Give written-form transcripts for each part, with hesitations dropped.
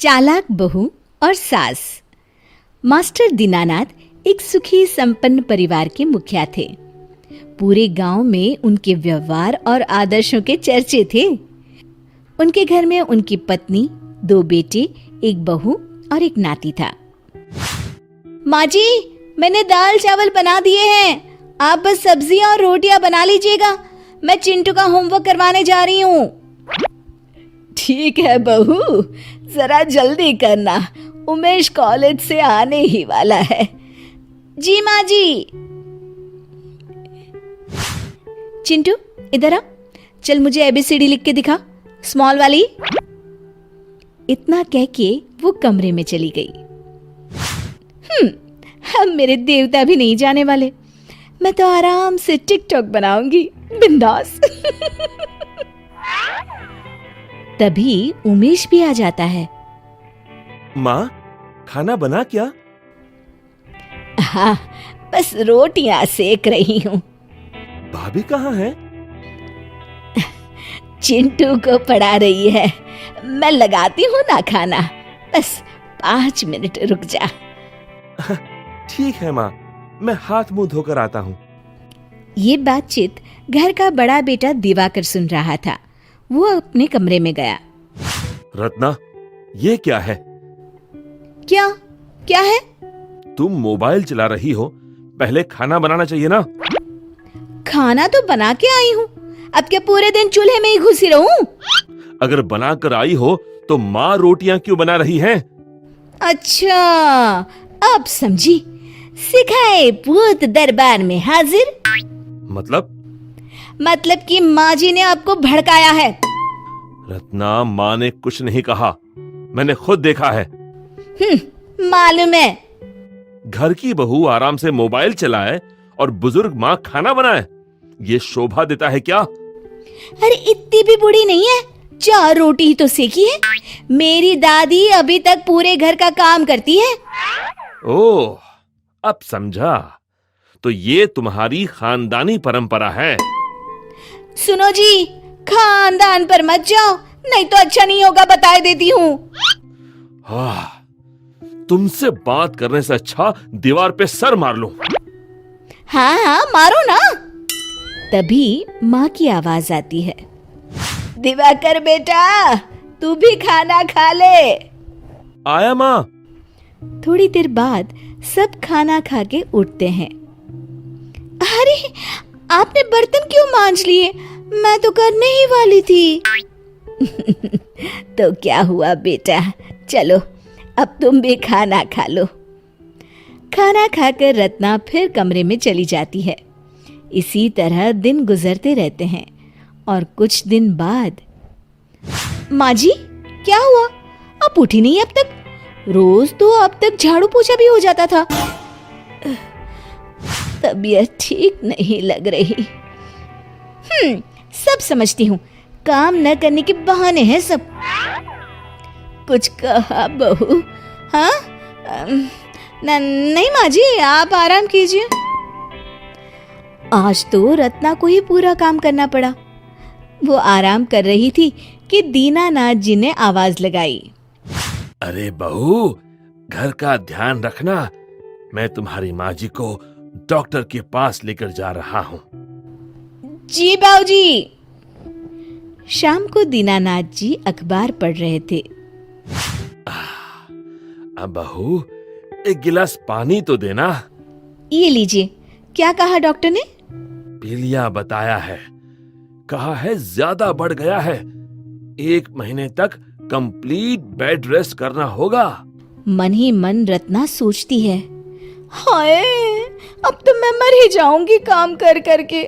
चालाक बहू और सास। मास्टर दीनानाथ एक सुखी संपन्न परिवार के मुखिया थे। पूरे गांव में उनके व्यवहार और आदर्शों के चर्चे थे। उनके घर में उनकी पत्नी, 2 बेटे, एक बहू और एक नाती था। माँ जी, मैंने दाल चावल बना दिए हैं, आप बस सब्जियां और रोटियां बना लीजिएगा। मैं चिंटू का होमवर्क करवाने जा रही हूँ। ठीक है बहू, जरा जल्दी करना, उमेश कॉलेज से आने ही वाला है। जी माँ जी। चिंटू इधर आ, चल मुझे ABCD लिख के दिखा, स्मॉल वाली। इतना कह के वो कमरे में चली गई। अब मेरे देवता भी नहीं जाने वाले, मैं तो आराम से टिकटॉक बनाऊंगी, बिंदास। तभी उमेश भी आ जाता है। माँ, खाना बना क्या? हाँ, बस रोटियां सेक रही हूँ। भाभी कहाँ है? चिंटू को पढ़ा रही है, मैं लगाती हूँ ना खाना, बस 5 मिनट रुक जा। ठीक है माँ, मैं हाथ मुंह धोकर आता हूँ। ये बातचीत घर का बड़ा बेटा दिवाकर सुन रहा था। वो अपने कमरे में गया। रत्ना, ये क्या है? क्या क्या है? तुम मोबाइल चला रही हो, पहले खाना बनाना चाहिए ना। खाना तो बना के आई हूँ, अब क्या पूरे दिन चूल्हे में ही घुसी रहूं? अगर बना कर आई हो तो माँ रोटियां क्यों बना रही हैं? अच्छा, अब समझी। सिखाए पूत दरबार में हाजिर। मतलब कि माँ जी ने आपको भड़काया है। रत्ना, माँ ने कुछ नहीं कहा, मैंने खुद देखा है। मालूम है। घर की बहू आराम से मोबाइल चलाए और बुजुर्ग माँ खाना बनाए, ये शोभा देता है क्या? अरे इतनी भी बुरी नहीं है, 4 रोटी ही तो सेकी है। मेरी दादी अभी तक पूरे घर का काम करती है। ओह, अब समझा, तो ये तुम्हारी खानदानी परंपरा है। सुनो जी, खानदान पर मत जाओ, नहीं तो अच्छा नहीं होगा, बता देती हूँ। तुमसे बात करने से अच्छा दीवार पे सर मार लूं। हाँ, मारो ना। तभी माँ की आवाज आती है। दिवाकर बेटा, तू भी खाना खा ले। आया माँ। थोड़ी देर बाद सब खाना खा के उठते हैं। अरे, आपने बर्तन क्यों मांज लिए? मैं तो करने ही वाली थी। तो क्या हुआ बेटा, चलो अब तुम भी खाना खा लो। खाना खाकर रत्ना फिर कमरे में चली जाती है। इसी तरह दिन गुजरते रहते हैं और कुछ दिन बाद। माँ जी, क्या हुआ? आप उठी नहीं अब तक? रोज तो अब तक झाड़ू पोछा भी हो जाता था। तबीयत ठीक नहीं लग रही। सब समझती हूँ, काम न करने के बहाने हैं सब। कुछ कहा बहू? हाँ? नहीं माँ जी, आप आराम कीजिए। आज तो रत्ना को ही पूरा काम करना पड़ा। वो आराम कर रही थी कि दीनानाथ जी ने आवाज लगाई। अरे बहू, घर का ध्यान रखना, मैं तुम्हारी माँ जी को डॉक्टर के पास लेकर जा रहा हूँ। जी बाबूजी। शाम को दीनानाथ जी अखबार पढ़ रहे थे। अब बहू, एक गिलास पानी तो देना। ये लीजिए। क्या कहा डॉक्टर ने? पीलिया बताया है, कहा है ज्यादा बढ़ गया है, 1 महीने तक कंप्लीट बेड रेस्ट करना होगा। मन ही मन रत्ना सोचती है, हाय, अब तो मैं मर ही जाऊंगी काम कर करके।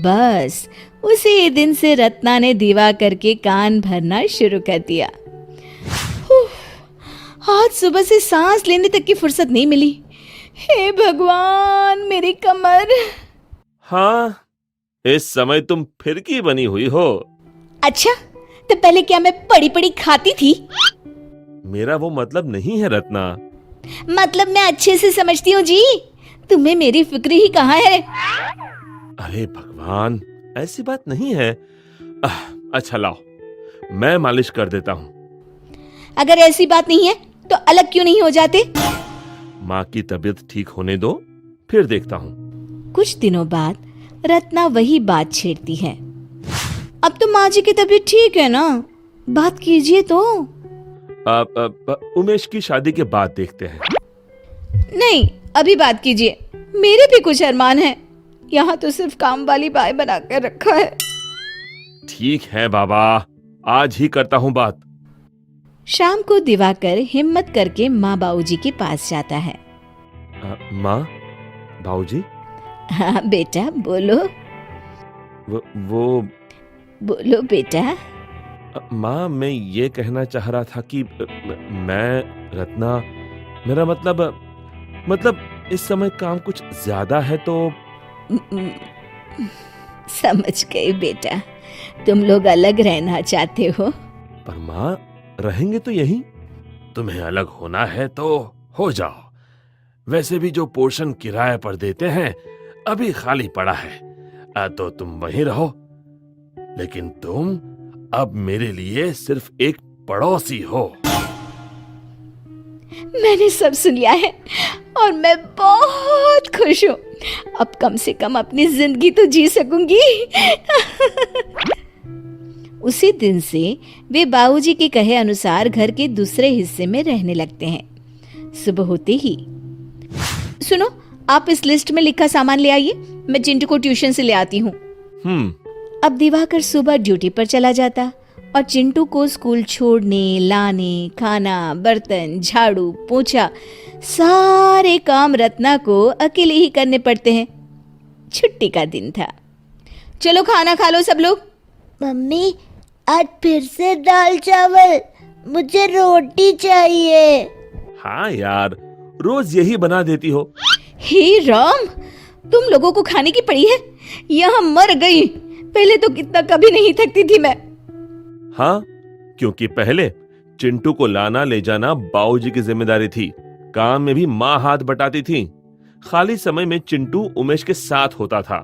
बस उसी दिन से रत्ना ने दिवाकर के कान भरना शुरू कर दिया। आज सुबह से सांस लेने तक की फुर्सत नहीं मिली। हे भगवान, मेरी कमर। हाँ, इस समय तुम फिरकी बनी हुई हो। अच्छा, तो पहले क्या मैं पड़ी पड़ी खाती थी? मेरा वो मतलब नहीं है रत्ना। मतलब मैं अच्छे से समझती हूँ जी, तुम्हें मेरी फिक्र ही कहाँ है। अरे भगवान, ऐसी बात नहीं है। अच्छा लाओ, मैं मालिश कर देता हूँ। अगर ऐसी बात नहीं है तो अलग क्यों नहीं हो जाते? माँ की तबीयत ठीक होने दो, फिर देखता हूँ। कुछ दिनों बाद रत्ना वही बात छेड़ती है। अब तो माँ जी की तबीयत ठीक है ना, बात कीजिए तो। उमेश की शादी के बाद देखते हैं। नहीं, अभी बात कीजिए, मेरे भी कुछ अरमान हैं। यहाँ तो सिर्फ काम वाली बाई बना कर रखा है। ठीक है बाबा, आज ही करता हूँ बात। शाम को दिवाकर हिम्मत करके माँ बाबूजी के पास जाता है। माँ, बाबूजी। हाँ बेटा, बोलो। वो बोलो बेटा। माँ, मैं ये कहना चाह रहा था कि मैं रत्ना, मेरा मतलब इस समय काम कुछ ज्यादा है तो। समझ गई बेटा, तुम लोग अलग रहना चाहते हो। पर माँ, रहेंगे तो यहीं। तुम्हें अलग होना है तो हो जाओ। वैसे भी जो पोर्शन किराए पर देते हैं अभी खाली पड़ा है, तो तुम वहीं रहो। लेकिन तुम अब मेरे लिए सिर्फ एक पड़ोसी हो। मैंने सब सुन लिया है और मैं बहुत खुश हूँ। अब कम से कम अपनी जिंदगी तो जी सकूंगी। उसी दिन से वे बाबूजी के कहे अनुसार घर के दूसरे हिस्से में रहने लगते हैं। सुबह होते ही, सुनो, आप इस लिस्ट में लिखा सामान ले आइए, मैं चिंटू को ट्यूशन से ले आती हूँ। अब दिवाकर सुबह ड्यूटी पर चला जाता और चिंटू को स्कूल छोड़ने, लाने, खाना, बर्तन, झाड़ू, पोछा, सारे काम रत्ना को अकेले ही करने पड़ते हैं। छुट्टी का दिन था। चलो खाना खा लो सब लोग। मम्मी, आज फिर से दाल चावल, मुझे रोटी चाहिए। हाँ यार, रोज यही बना देती हो। हे राम, तुम लोगों को खाने की पड़ी है, यहाँ मर गई। पहले तो कितना कभी नहीं थकती थी मैं। हाँ, क्योंकि पहले चिंटू को लाना ले जाना बाबूजी की जिम्मेदारी थी। काम में भी माँ हाथ बटाती थी। खाली समय में चिंटू उमेश के साथ होता था,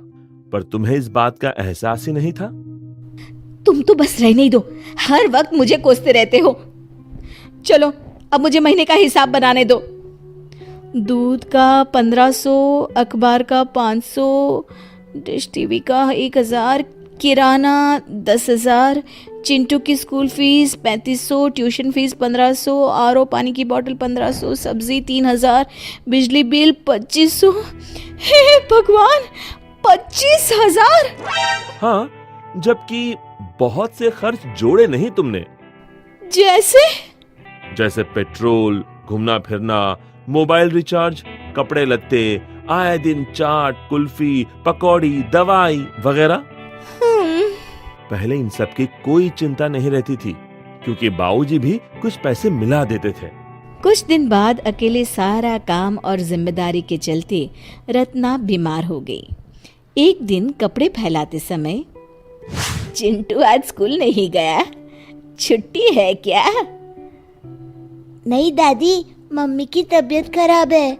पर तुम्हें इस बात का एहसास ही नहीं था। तुम तो बस रहने ही दो, हर वक्त मुझे कोसते रहते हो। चलो अब मुझे महीने का हिसाब बनाने दो। दूध का 1500, अखबार का 500, डिश टीवी का 1000, किराना 10,000, चिंटू की school fees 3500, tuition fees 1500, RO पानी की बोतल 1500, सब्जी 3000, बिजली बिल 2500। हे भगवान, 25,000! हाँ, जबकि बहुत से खर्च जोड़े नहीं तुमने। जैसे पेट्रोल, घूमना फिरना, मोबाइल रिचार्ज, कपड़े लत्ते, आए दिन चाट, कुल्फी, पकौड़ी, दवाई वगैरह। पहले इन सब की कोई चिंता नहीं रहती थी, क्योंकि बाबूजी भी कुछ पैसे मिला देते थे। कुछ दिन बाद अकेले सारा काम और जिम्मेदारी के चलते रत्ना बीमार हो गई। एक दिन कपड़े फैलाते समय, चिंटू आज स्कूल नहीं गया, छुट्टी है क्या? नहीं दादी, मम्मी की तबीयत खराब है।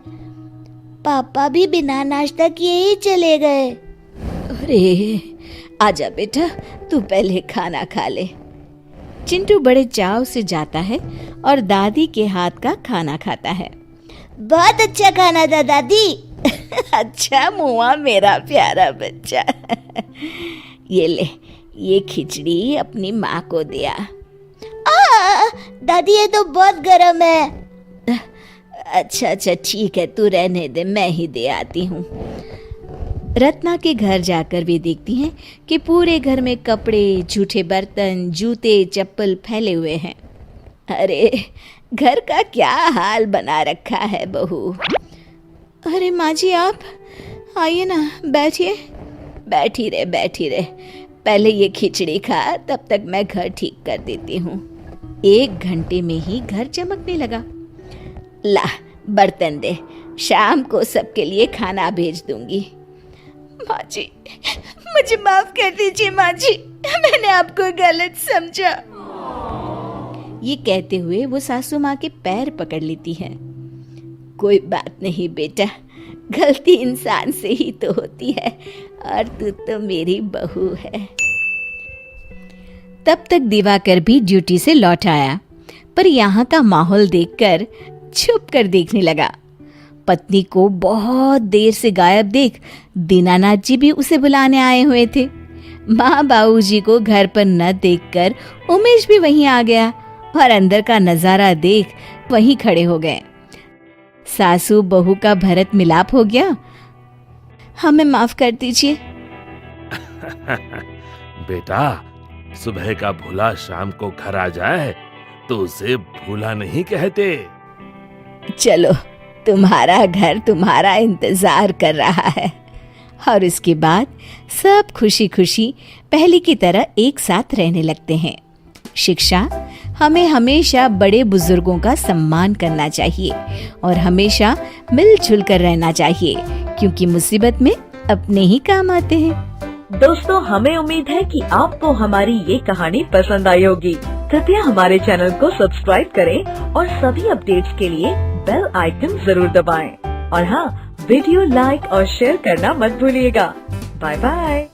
पापा भी बिना नाश्ता किए ही चले गए। अरे आजा बेटा, तू पहले खाना खा ले। चिंटू बड़े चाव से जाता है और दादी के हाथ का खाना खाता है। बहुत अच्छा खाना था दादी। अच्छा मुआ मेरा प्यारा बच्चा। ये ले, ये खिचड़ी अपनी माँ को दिया। दादी ये तो बहुत गर्म है। अच्छा ठीक है, तू रहने दे, मैं ही दे आती हूँ। रत्ना के घर जाकर वे देखती हैं कि पूरे घर में कपड़े, जूठे बर्तन, जूते, चप्पल फैले हुए हैं। अरे घर का क्या हाल बना रखा है बहू। अरे माँ जी, आप आइए ना, बैठिए। बैठी रहे, पहले ये खिचड़ी खा, तब तक मैं घर ठीक कर देती हूँ। 1 घंटे में ही घर चमकने लगा। ला बर्तन दे, शाम को सबके लिए खाना भेज दूंगी। माँ जी, मुझे माफ कर दीजिए माँ जी, मैंने आपको गलत समझा। ये कहते हुए वो सासू माँ के पैर पकड़ लेती है। कोई बात नहीं बेटा, गलती इंसान से ही तो होती है, और तू तो मेरी बहू है। तब तक दिवाकर भी ड्यूटी से लौट आया। पर यहाँ का माहौल देखकर छुप कर देखने लगा। पत्नी को बहुत देर से गायब देख दीनानाथ जी भी उसे बुलाने आए हुए थे। माँ बाबूजी को घर पर न देखकर उमेश भी वहीं आ गया और अंदर का नजारा देख वहीं खड़े हो गए। सासू बहू का भरत मिलाप हो गया। हमें माफ कर दीजिए। बेटा, सुबह का भूला शाम को घर आ जाए तो उसे भूला नहीं कहते। चलो, तुम्हारा घर तुम्हारा इंतजार कर रहा है। और उसके बाद सब खुशी खुशी पहले की तरह एक साथ रहने लगते हैं। शिक्षा: हमें हमेशा बड़े बुजुर्गों का सम्मान करना चाहिए और हमेशा मिलजुल कर रहना चाहिए, क्योंकि मुसीबत में अपने ही काम आते हैं। दोस्तों, हमें उम्मीद है कि आपको हमारी ये कहानी पसंद आई होगी। कृपया हमारे चैनल को सब्सक्राइब करें और सभी अपडेट्स के लिए बेल आइकन जरूर दबाएं। और हाँ, वीडियो लाइक और शेयर करना मत भूलिएगा। Bye bye.